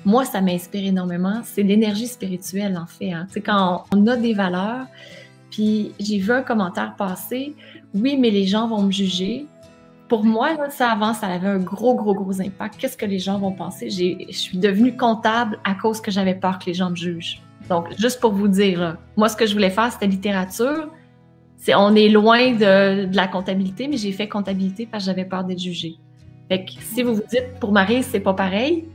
moi, ça m'inspire énormément. C'est l'énergie spirituelle, en fait. Hein. Tu sais, quand on a des valeurs, puis j'ai vu un commentaire passer, oui, mais les gens vont me juger. Pour moi, là, ça avant, ça avait un gros impact. Qu'est-ce que les gens vont penser? Je suis devenue comptable à cause que j'avais peur que les gens me jugent. Donc, juste pour vous dire, là, moi, ce que je voulais faire, c'était littérature. On est loin de la comptabilité, mais j'ai fait comptabilité parce que j'avais peur d'être jugée. Fait que si vous vous dites, pour Marie, c'est pas pareil,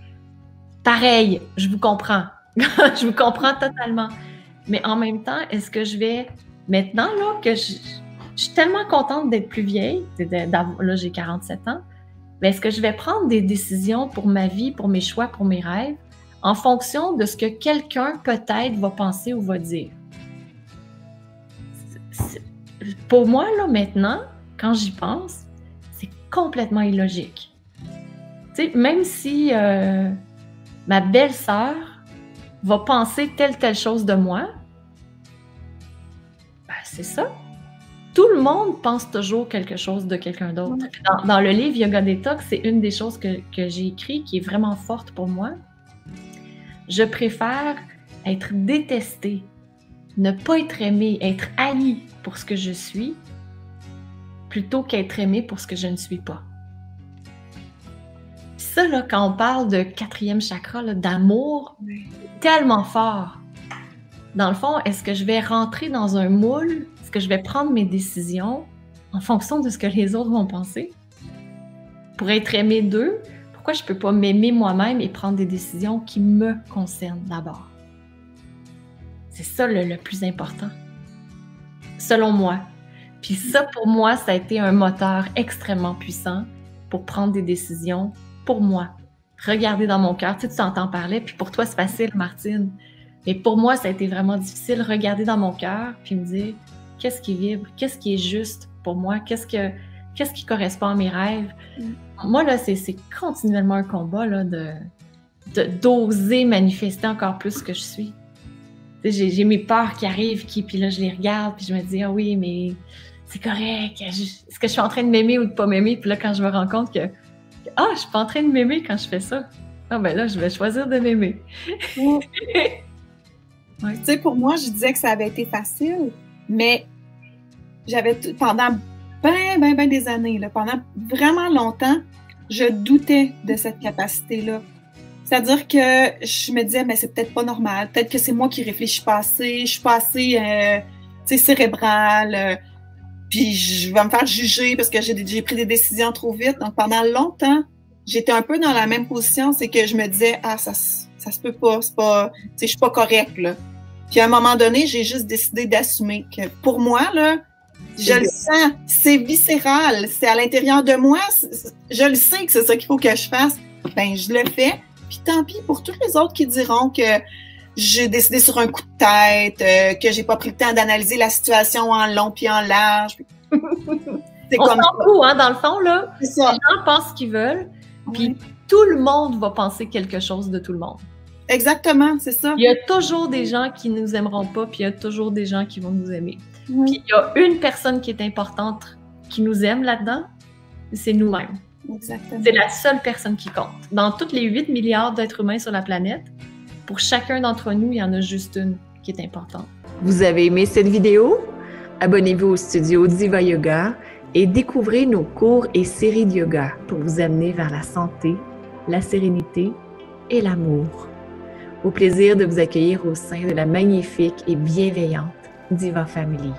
pareil, je vous comprends. Je vous comprends totalement. Mais en même temps, est-ce que je vais, maintenant, là, que je suis tellement contente d'être plus vieille, là, j'ai 47 ans, mais est-ce que je vais prendre des décisions pour ma vie, pour mes choix, pour mes rêves, en fonction de ce que quelqu'un, peut-être, va penser ou va dire? Pour moi, là, maintenant, quand j'y pense, c'est complètement illogique. Tu sais, même si ma belle-sœur va penser telle chose de moi, ben, c'est ça. Tout le monde pense toujours quelque chose de quelqu'un d'autre. Dans le livre Yoga Detox, c'est une des choses que j'ai écrit qui est vraiment forte pour moi. Je préfère être détestée, ne pas être aimée, être haïe pour ce que je suis, plutôt qu'être aimée pour ce que je ne suis pas. Puis ça, là, quand on parle de 4e chakra, là, d'amour, tellement fort. Dans le fond, est-ce que je vais rentrer dans un moule? Est-ce que je vais prendre mes décisions en fonction de ce que les autres vont penser? Pour être aimée d'eux, pourquoi je ne peux pas m'aimer moi-même et prendre des décisions qui me concernent d'abord? C'est ça le plus important, selon moi. Puis ça, pour moi, ça a été un moteur extrêmement puissant pour prendre des décisions pour moi. Regarder dans mon cœur. Tu sais, tu t'entends parler, puis pour toi, c'est facile, Martine. Mais pour moi, ça a été vraiment difficile. Regarder dans mon cœur, puis me dire, qu'est-ce qui vibre? Qu'est-ce qui est juste pour moi? Qu'est-ce qui correspond à mes rêves? Moi, là, c'est continuellement un combat là, d'oser manifester encore plus ce que je suis. J'ai mes peurs qui arrivent, puis là, je les regarde, puis je me dis, ah oui, mais c'est correct. Est-ce que je suis en train de m'aimer ou de pas m'aimer? Puis là, quand je me rends compte que, je suis pas en train de m'aimer quand je fais ça. Ah ben là, je vais choisir de m'aimer. Ouais. Tu sais, pour moi, je disais que ça avait été facile, mais j'avais pendant ben des années, là, pendant vraiment longtemps, je doutais de cette capacité-là. C'est-à-dire que je me disais, mais c'est peut-être pas normal, peut-être que c'est moi qui réfléchis pas assez, je suis pas assez cérébrale, puis je vais me faire juger parce que j'ai pris des décisions trop vite. Donc pendant longtemps, j'étais un peu dans la même position, c'est que je me disais, ça se peut pas, c'est pas, je suis pas correcte, là. Puis à un moment donné, j'ai juste décidé d'assumer que pour moi, là, je le sens, c'est viscéral, c'est à l'intérieur de moi, je le sais que c'est ça qu'il faut que je fasse, ben je le fais. Puis tant pis pour tous les autres qui diront que j'ai décidé sur un coup de tête, que j'ai pas pris le temps d'analyser la situation en long puis en large. C'est comme s'en fout, hein, dans le fond, là. Les gens pensent ce qu'ils veulent, puis tout le monde va penser quelque chose de tout le monde. Exactement, c'est ça. Il y a toujours des gens qui nous aimeront pas, puis il y a toujours des gens qui vont nous aimer. Puis il y a une personne qui est importante, qui nous aime là-dedans, c'est nous-mêmes. Exactement. C'est la seule personne qui compte. Dans tous les 8 milliards d'êtres humains sur la planète, pour chacun d'entre nous, il y en a juste une qui est importante. Vous avez aimé cette vidéo? Abonnez-vous au studio Diva Yoga et découvrez nos cours et séries de yoga pour vous amener vers la santé, la sérénité et l'amour. Au plaisir de vous accueillir au sein de la magnifique et bienveillante Diva Family.